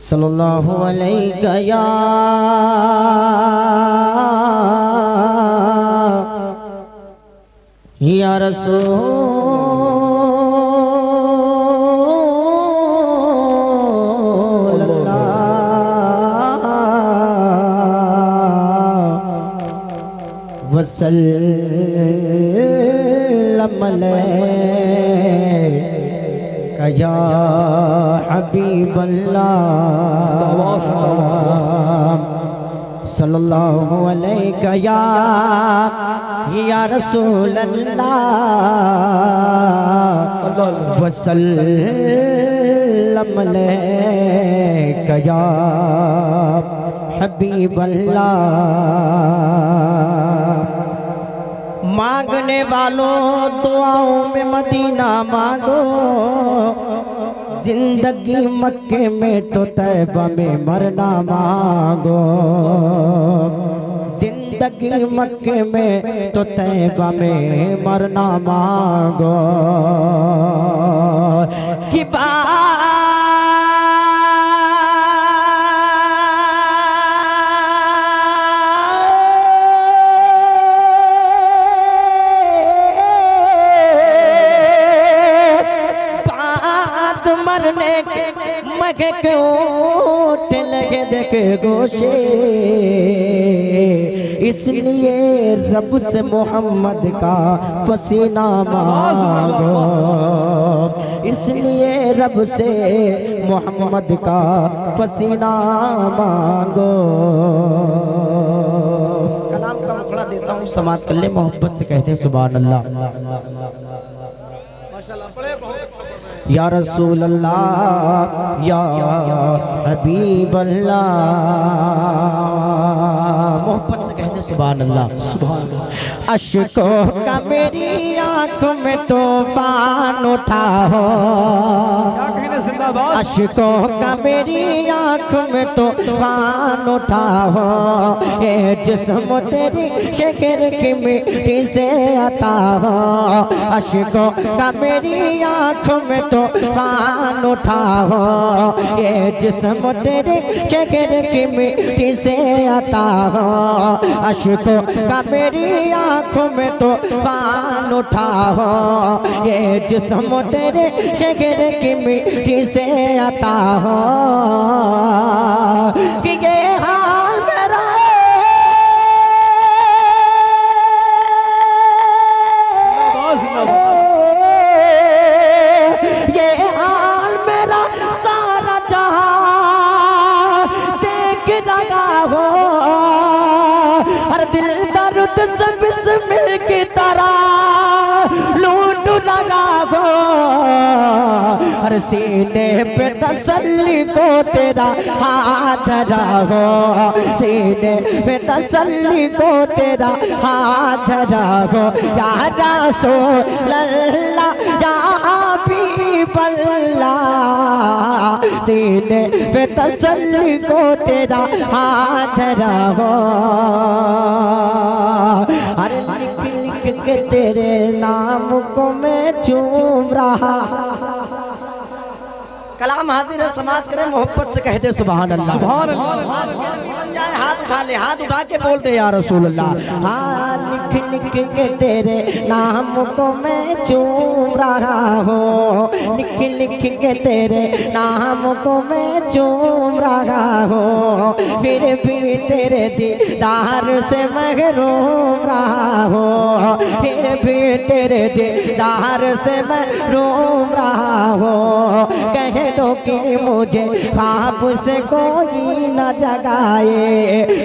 सल्लल्लाहु अलैहि या रसूल अल्लाह वसल्लम अलैका या हबीब अल्लाह सल्लल्लाहु अलैका या रसूल अल्लाह वसल्लम अलैका या हबीब अल्लाह। मांगने वालों दुआओं में मदीना मांगो, जिंदगी मक्के में तो तैबा में मरना मांगो। जिंदगी मक्के में तो तैबा में मरना मांगो। कि मरने के मगे के ओठ लगे देखे गोशे, इसलिए रब से मोहम्मद का पसीना मांगो। इसलिए रब से मोहम्मद का पसीना मांगो। कलाम का मुखड़ा देता हूँ, समात कर ले, मोहब्बत से कहते हैं सुभान अल्लाह। या रसूल अल्लाह या हबीब अल्लाह, मोहब्बत से कहते सुभान अल्लाह सुभान अल्लाह। अश्कों का मेरी आँखों में तूफान उठा हो, अश्कों का मेरी आँखों में तूफान उठा हो। ये जिस्म तेरी शक्र की मिट्टी से आता हो, अश्कों का मेरी आँखों में तूफान उठा हो। ये जिस्म तेरे शक्र की मिट्टी से आता हो, अश्कों का मेरी आँखों में तूफान उठा हो। ये जिस्म तेरे शक्र की मिट्टी से आता हो। कि ये हाल मेरा दर्द से बिस्मिल की तरह लूट लगा हो। हर सीने पे तसल्ली को तेरा हाथ धरा हो, सीने पे तसल्ली को तेरा हाथ धरा हो। या रसूल अल्लाह या हबीब अल्लाह, सीने पे तसल्ली को तेरा हाथ धरा हो। अरे लिख लिख के तेरे नाम को मैं चूम रहा। कलाम हाजिर है, समाज करे, मोहब्बत से कहते सुभान अल्लाह सुभान अल्लाह। बन जाए हाथ उठा ले, हाथ उठा के बोलते या रसूल अल्लाह। हाँ लिख लिख के तेरे नाम को मैं चूम रहा हूँ, लिख लिख के तेरे नाम को मैं चूम रहा हूँ। फिर भी तेरे दीदार से महरूम रहा हूँ, फिर भी तेरे दीदार से महरूम रहा हूँ। कह दो कि मुझे ख्वाब से कोई न जगाए,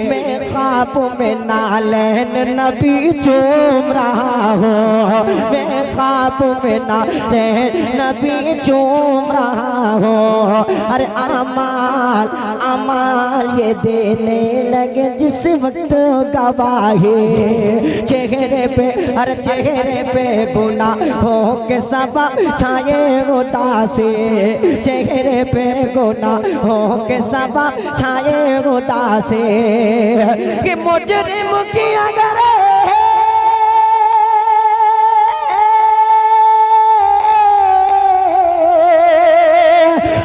मैं ख्वाब में नालैन नबी चूम रहा हूँ, मैं ख्वाब में नालैन नबी चूम रहा हूँ। अरे अमाल अमाल ये देने लगे जिस वक्त गवाही, चेहरे पे हर चेहरे पे गुनाहों के सबा छाए उदासी, चेहरे पे गुनाहों के सबा छाए उदासी। कि मुजरिम की अगर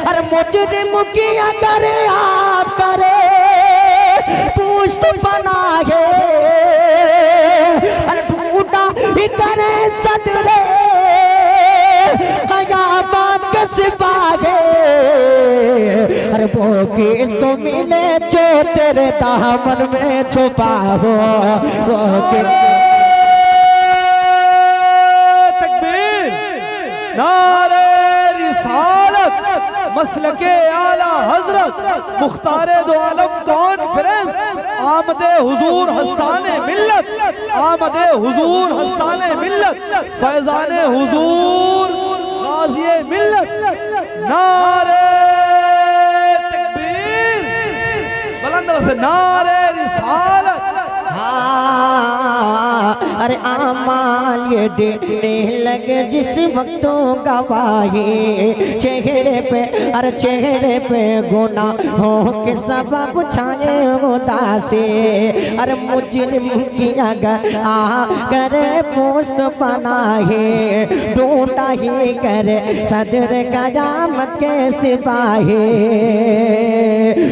अरे मुझे मुजरिम की अगर आप करे पुष्ट बनाए, अरे ढूंढा ही करे सदरे कयामत के सिपाही, अरे वो किसको मिले जो तेरे दामन में छुपा हो। तकबीर, नारे रिसालत, मसलके आला हजरत, मुख्तारे दो आलम कॉन्फ्रेंस, आमदे हुजूर हसाने मिल्लत, आमदे हुजूर हसाने मिल्लत, फैजाने हुजूर गाज़िए मिल्लत। नारे तकबीर, बुलंद से नारे रिसालत। अरे आमाल ये देने लगे जिस वक्तों गवाही, चेहरे पे अरे चेहरे पे गुनाहों के सबब छाए उदासी, अरे मुजरिम की अगर करे पोस्ट बनाए, ढूंढा ही करे सदर कयामत के सिपाही,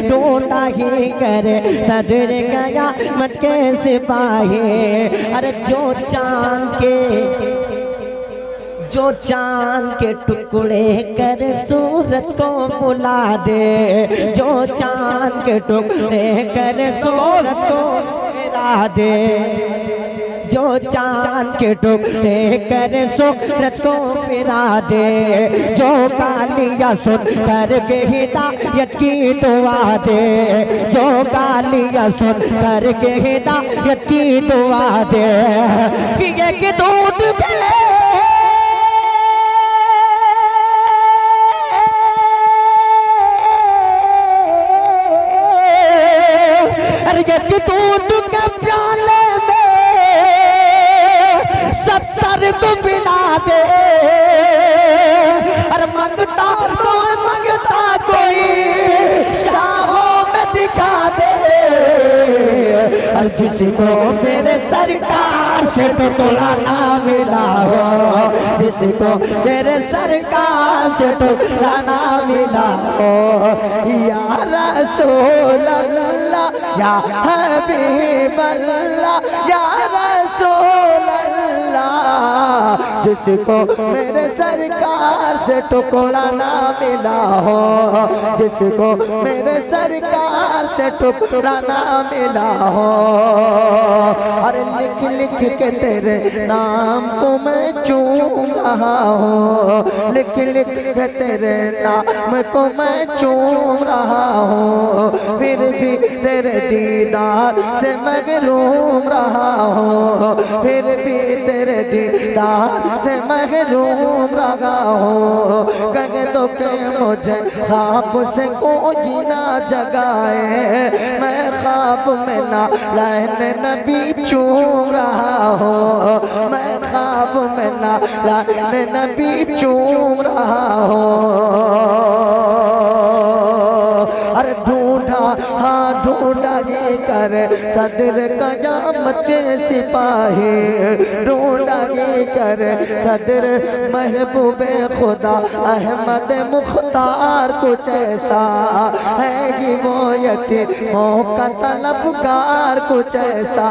ढूंढा ही करे सदर कयामत के सिपाही, अरे जो चांद के टुकड़े कर सूरज को बुला दे, जो चांद के टुकड़े कर सूरज को गिरा दे, जो चांद के टुकड़े कर सूरज को फिरा दे, जो गालियां सुन करके हिदायत की दुआ दे, जो गालियां सुन करके हिदायत की दुआ दे, कि ये कि दूध के अरे ये कि दूध के प्याले में 70 को पिला दे, अरे मंगता कोई शाहों में दिखा दे, और जिसको मेरे सरकार से टुकड़ा ना मिला हो, जिसको मेरे सरकार से टुकड़ा ना मिला हो, या रसूल अल्लाह या हबीब अल्लाह या रसूल अल्लाह, जिसको मेरे सरकार से टुकड़ा ना मिला हो, जिसको मेरे सरकार से टुकड़ा ना मिला हो, अरे लिख लिख के तेरे नाम को मैं चूम रहा हूँ, लिख लिख के तेरे नाम को मैं चूम रहा हूँ, फिर भी तेरे दीदार से मगरूम रहा हूँ, फिर भी तेरे दीदार से मगरूम रहा हूँ। कह दो के मुझे ख्वाब से कोई ना जगाए, मैं ख्वाब में ना लाइन नबी चूम रहा हूँ, मैं ख्वाब में ना लाइन नबी चूम रहा हूँ। अरे ढूंढा ढूंढा ये कर सदर कयामत के सिपाही, ढूंढा ये कर सदर महबूबे खुदा अहमद मुख्तार, कुछ ऐसा है कि वो यतीमों का तलबगार, कुछ ऐसा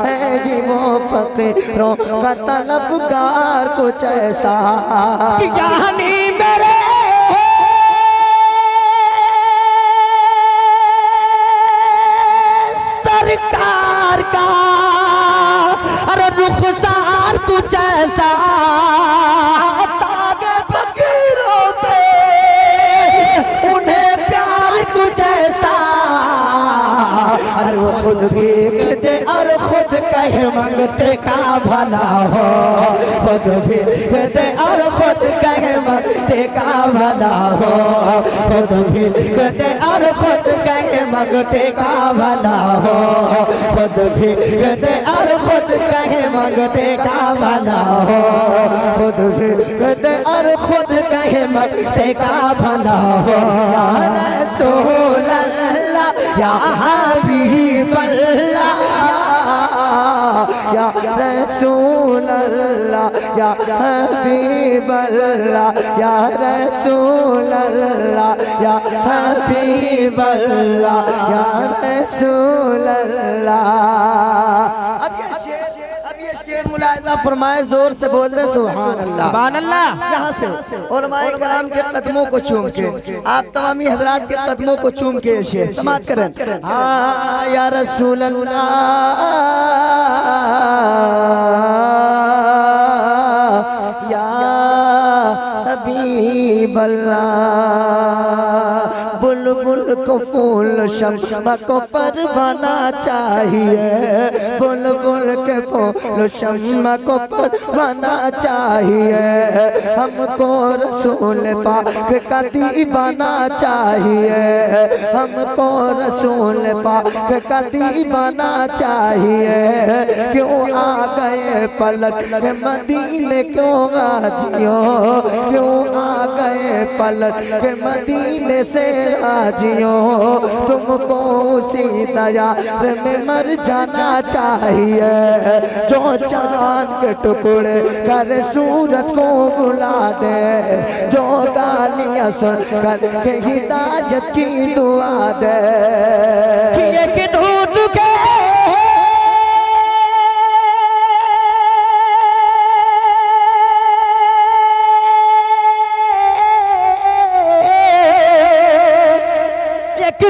है कि वो फकीरों का तलबगार, कुछ ऐसा यानी मेरे सरकार का अरे रुखसार कुछ ऐसा, तागे फकीरों पे उन्हें प्यार कुछ ऐसा, अरे वो खुद भीख दे और खुद कहे मंगते का भला हो, खुद भीख दे और खुद कहे मंगते का भला हो, खुद भीख दे और खुद कहे मंगते का भला हो, खुद भीख दे और खुद कहे मंगते का भला हो, खुद भीख दे और खुद कहे मंगते का भला हो। रसूल अल्लाह या हबीब अल्लाह या रसूल अल्लाह या हबीब अल्लाह या रसूल अल्लाह या हबीब अल्लाह या रसूल अल्लाह। अब ये शेर मुलाहिजा फरमाए, जोर से बोल रहे सुभान अल्लाह सुभान अल्लाह। यहाँ से उलमाए कराम के कदमों को चूम के, आप तमामी हजरात के कदमों को चूम के शेर समाप्त करें। हाँ या रसूल अल्लाह या हबीब अल्लाह, बुलबुल को फूल शम्मा को परवाना चाहिए, बुलबुल के फूल शम्मा को परवाना चाहिए, हमको रसूल पाक का दीवाना चाहिए, हमको रसूल पाक का दीवाना चाहिए। क्यों आ गए पलक मदीने को गाजियो, क्यों आ गए पलक मदीने से गाजियो, तुमको उसी दयार में मर जाना चाहिए, जो चांद के टुकड़े कर सूरज को बुला दे, जो गालियां सुन कर के हिदायत की दुआ दे। कि दूध के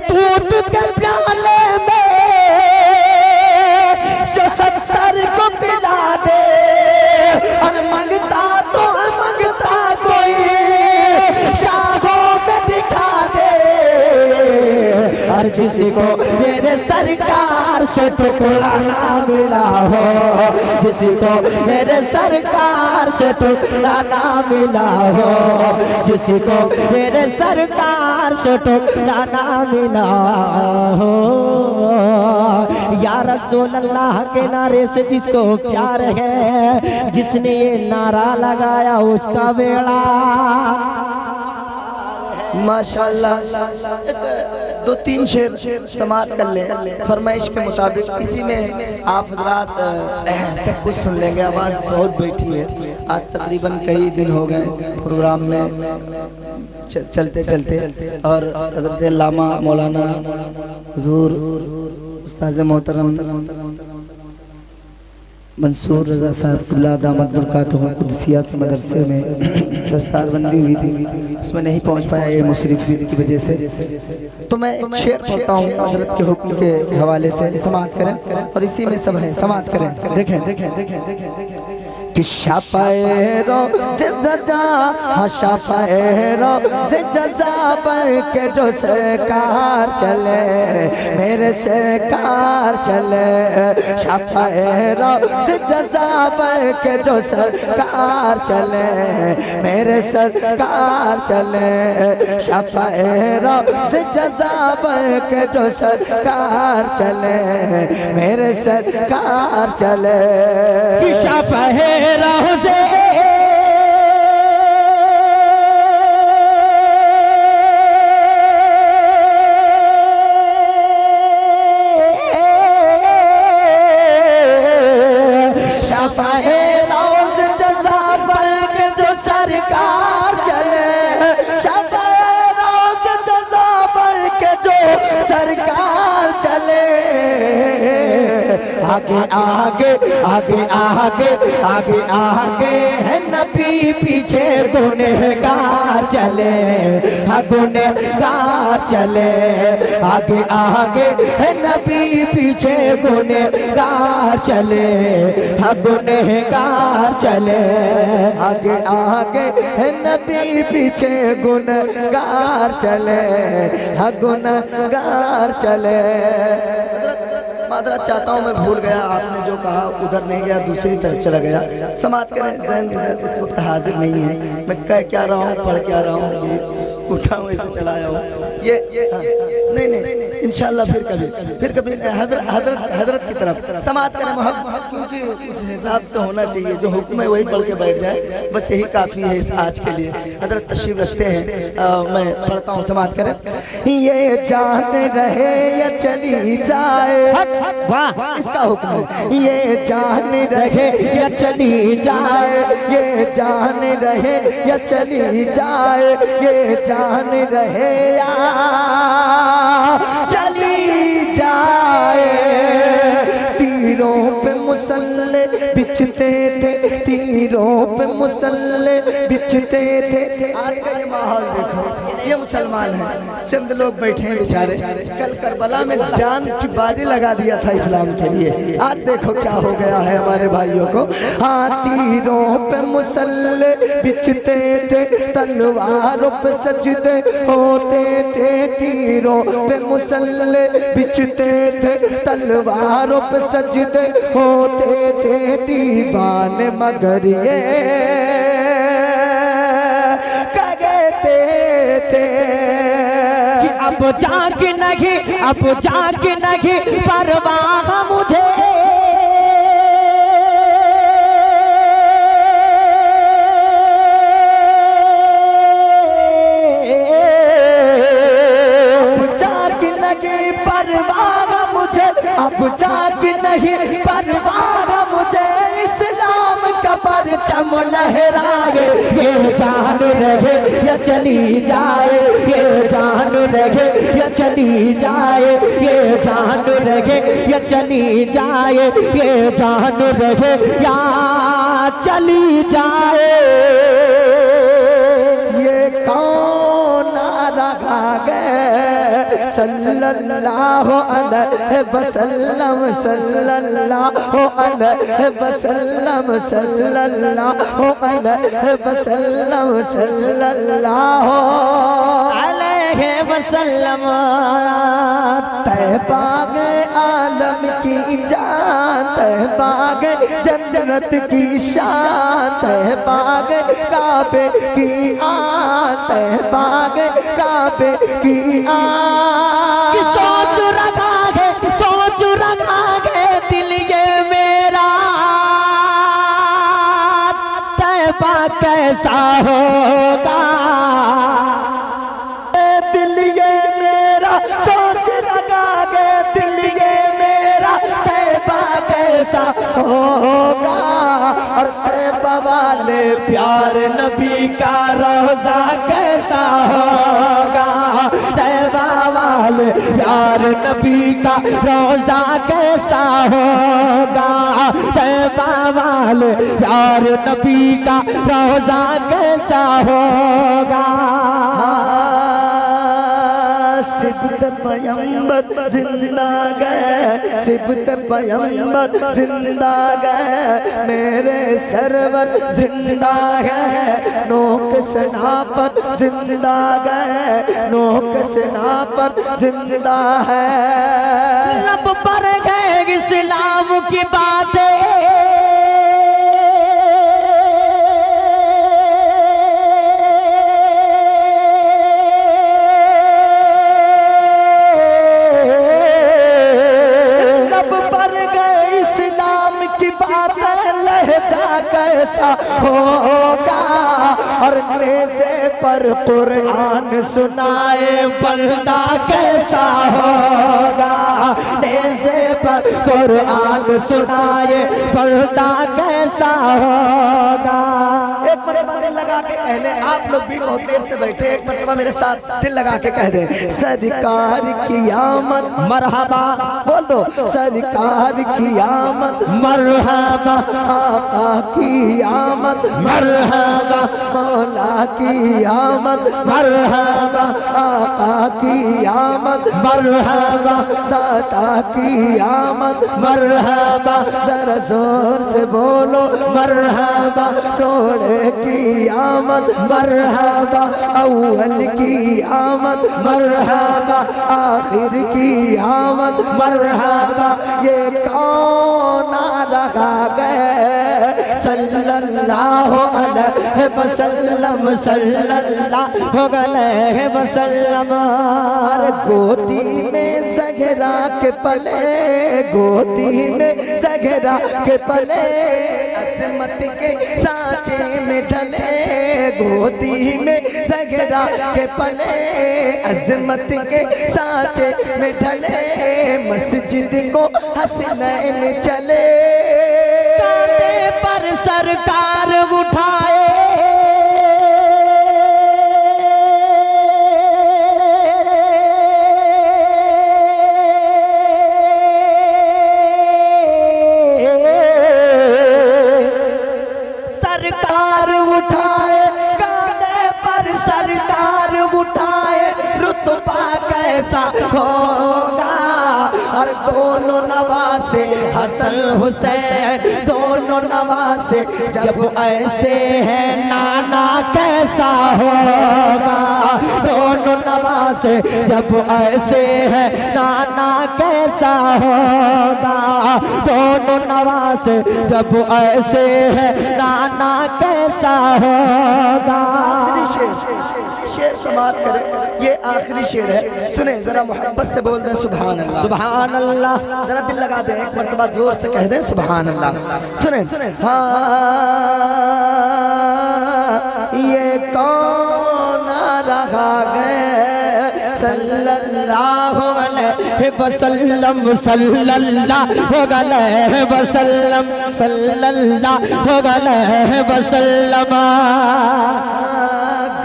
दूध के प्याले में जो 70 को पिला दे, और मंगता तो मंगता कोई शाहों में दिखा दे, और जिसको मेरे सरकार से टुकड़ा ना मिला हो, जिसको मेरे सरकार से टुकड़ा ना मिला हो, जिसको मेरे सरकार से टुकड़ा ना मिला हो, या रसूल अल्लाह के नारे से जिसको प्यार है, जिसने ये नारा लगाया उसका बेड़ा। माशाल्लाह, 2-3 शेर समाप्त कर ले फरमाइश के मुताबिक, इसी में आप हजरात सब कुछ सुन लेंगे। आवाज़ बहुत बैठी है, आज तकरीबन कई दिन हो गए प्रोग्राम में चलते चलते, और हजरत अल्लामा मौलाना हुजूर उस्ताद मोहतरम मंसूर रज़ा साहब दामद बरकातुहू कुदसिया के मदरसे में दस्तारबंदी हुई थी, उसमें नहीं पहुंच पाया ये मुसरिफी की वजह से। तो मैं एक शेर पढ़ता हूँ हजरत के हुक्म के हवाले से, समाप्त करें, और इसी में सब है, समाप्त करें। देखें कि शफ़ाएरो से जजा, हाँ शफ़ाएरो से जजा पर के जो सरकार चले, मेरे सरकार चले, शफ़ाएरो से जजा पर के जो सरकार चले, मेरे सरकार चले, शफ़ाएरो से जजा पर के जो सरकार चले, मेरे सरकार चले। कि शफ़ाएरो से आगे आगे आगे आगे आगे आगे है नबी, पीछे गुनहगार चले, हाँ गुनहगार चले, आगे आगे है नबी, पीछे गुनहगार चले, हाँ गुनहगार चले, आगे आगे है नबी, पीछे गुनहगार चले, हाँ गुनहगार चले। मादरत चाहता हूँ, मैं भूल गया, आपने जो कहा उधर नहीं गया, दूसरी तरफ चला गया। समाप्त करें, ज़हन इस वक्त हाजिर नहीं है, मैं कह क्या रहा हूँ, पढ़ क्या रहा हूँ, उठा हूँ, ऐसे चला आया हूँ। ये नहीं नहीं इंशाल्लाह फिर कभी हजरत की तरफ समाअत करें मोहब्बत, क्योंकि उस हिसाब से होना चाहिए, जो हुक्म है वही पढ़ के बैठ जाए, बस यही काफ़ी है इस आज के लिए। हजरत तशरीफ रखते हैं, मैं पढ़ता हूँ, समाअत करें। ये जान रहे या चली जाए, वाह, इसका हुक्म है। ये जान रहे या चली जाए, ये जान रहे या चली जाए, ये जान रहे या चली जाए। तीरों पे मुसल्ले बिछते थे, तीरों पे मुसल्ले बिछते थे। आज का ये माहौल देखो, ये मुसलमान है, चंद लोग बैठे हैं बेचारे, कल करबला में जान की बाजी लगा दिया था इस्लाम के लिए, आज देखो क्या हो गया है हमारे भाइयों को। हाँ, तीरों पे मुसल्ले बिछते थे, तलवारों पे सजदे होते थे। तीरों पे मुसल्ले बिछते थे, तलवारों पे सजदे होते थे। दीवाने मगर ये कहते थे कि अब जाग नहीं, अब जाग नहीं परवाह मुझे, अब जाग नहीं परवाह मुझे। इस्लाम का परचम लहराए, ये जान रहे या चली जाए, ये जान रहे या चली जाए, ये जान रहे या चली जाए, ये जान रहे या चली जाए। ये कौन आ रहा गए सल्लल्लाहु अलैहि वसल्लम, सल्लल्लाहु अलैहि वसल्लम, सल्लल्लाहु अलैहि वसल्लम, सल्लल्लाहु अलैहि वसल्लम। तहबाग आलम की जान, तहबाग जन्नत की शान, तहबाग काबे की आन, तहबाग काबे की आन। कि सोच रखा है, सोच रखा है दिल ये मेरा, तैबा कैसा होगा। दिल ये मेरा सोच रखा है, दिल ये मेरा तैबा कैसा होगा। और तैबा वाले प्यार नबी का रोजा कैसा होगा। तैबा वाले प्यार नबी का रोजा कैसा होगा। तैबा वाले प्यार नबी का रोजा कैसा होगा। सिबत पैगंबर जिंदा गए, सिबत पैगंबर जिंदा गए, मेरे सरवर जिंदा है। नोक सना पर जिंदा गए, नोक सना पर जिंदा है। लब पर गए इस्लाम की बातें, लहजा कैसा होगा। और नेज़े पर कुरान सुनाए बंदा कैसा होगा। नेज़े पर कुरान सुनाए बंदा कैसा होगा। एक मरतबा दिल लगा के कह दे, आप लोग भी बहुत देर से बैठे, एक मरतबा मेरे साथ दिल लगा के कह दे, सरकार की आमद मरहबा, बोल दो, सरकार की आमद मरहबा, आका की आमद मरहबा, मौला की आमद मरहबा, आका की आमद मरहबा, दाता की आमद मरहबा, जरा जोर से बोलो मरहबा, सोने की आमद मरहबा, अव्वल की आमद मरहबा, आखिर की आमद मरहबा। ये कौन आ रहा गए सल्लल्लाहु अलैहि वसल्लम, सल्लल्लाहु अलैहि वसल्लम। गोदी में ज़हरा के पले, गोदी में ज़हरा के पले, अज़मत के सांचे में ढले, गोदी में ज़हरा के पले, अज़मत के सांचे में ढले, मस्जिद को हसनैन चले, कांधे पर सरकार उठाए, सरकार उठाए, कांधे पर सरकार उठाए, रुतबा कैसा होगा। और दोनों नवासे हसन हुसैन, दोनों नवासे जब ऐसे हैं नाना कैसा होगा। दोनों नवासे जब ऐसे हैं नाना कैसा होगा। दोनों नवासे जब ऐसे हैं नाना कैसा होगा। शेर समाप्त करें, ये आखिरी शेर है, सुने जरा मोहब्बत से बोल दें सुभान अल्लाह। सुभान अल्लाह, जरा दिल लगा दें, एक मर्तबा जोर से कह दें सुभान अल्लाह। सुने, हाँ ये कौन आ रहा है सल्लल्लाहु अलैहि वसल्लम, सल्लल्लाहु अलैहि वसल्लम, सल्लल्लाहु अलैहि वसल्लम।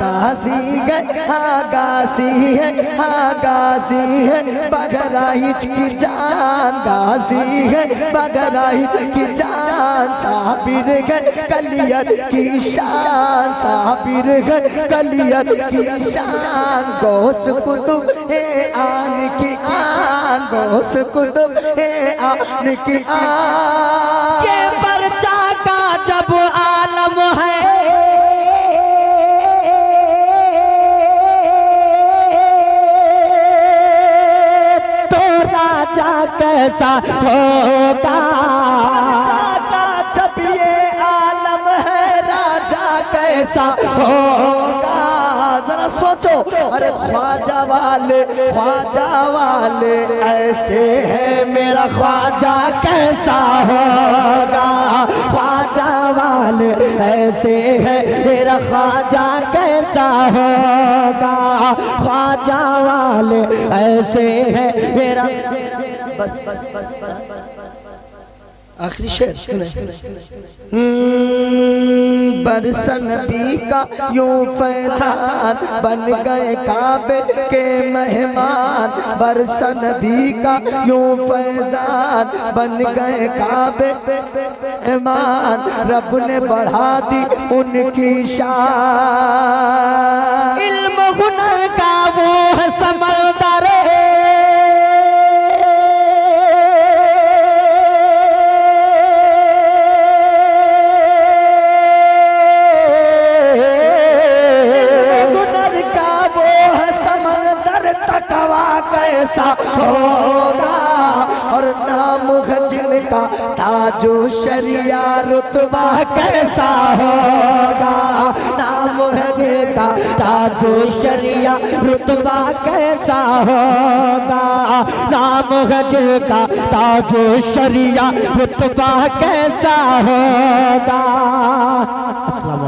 गाजी है, हाँ गाजी है, हाँ गाजी है, बगराइच की जान, गाजी है बगराइच की जान, साबिर है कलियत की शान, साबिर है कलियत की शान, गौस कुतुब है आन की आन, गौस कुतुब है आन की आन। ये पर्चा का जब आलम है, कैसा होगा। जब ये आलम है राजा कैसा होगा। जरा सोचो, अरे ख्वाजा वाले ऐसे है, मेरा ख्वाजा कैसा होगा। ख्वाजा वाले ऐसे है, मेरा ख्वाजा कैसा होगा। ख्वाजा वाले ऐसे है मेरा। बस आखिरी शेर सुने। बरसन भी का यूं फैजान, बन गए काबे के मेहमान, बरसन भी का यूं फैजान, बन गए काबे मेहमान, रब ने बढ़ा दी उनकी शान। इल्म हुनर का वो है समंदर, कैसा होगा। और नाम जिनका ताजो शरिया रुतबा कैसा होगा। नाम जिनका ताजो शरिया रुतबा कैसा होगा। नाम जिनका ताजो शरिया रुतबा कैसा होगा। अस्सलाम।